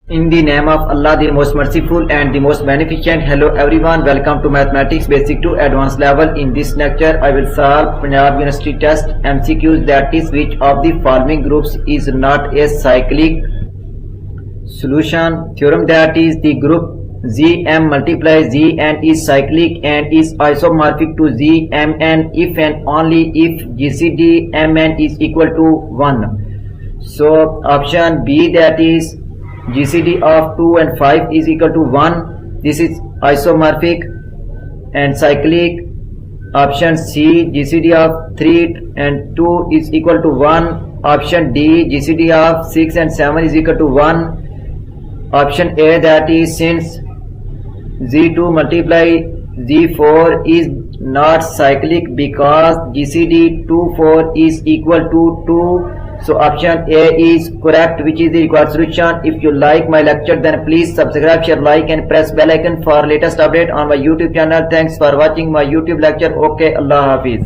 In the name of Allah, the most merciful and the most beneficent. Hello everyone, welcome to Mathematics Basic to Advanced level. In this lecture, I will solve Punjab University test MCQs, that is, which of the following groups is not a cyclic solution. Theorem, that is, the group Zm multiplies Zn is cyclic and is isomorphic to Zmn if and only if GCD Mn is equal to 1. So option B, that is, GCD of 2 and 5 is equal to 1. This is isomorphic and cyclic. Option C, GCD of 3 and 2 is equal to 1. Option D, GCD of 6 and 7 is equal to 1. Option A, that is, since Z2 multiply Z4 is not cyclic because GCD 2 4 is equal to 2. So option A is correct, which is the required solution. If you like my lecture, then please subscribe, share, like and press bell icon for latest update on my YouTube channel. Thanks for watching my YouTube lecture. Okay, Allah Hafiz.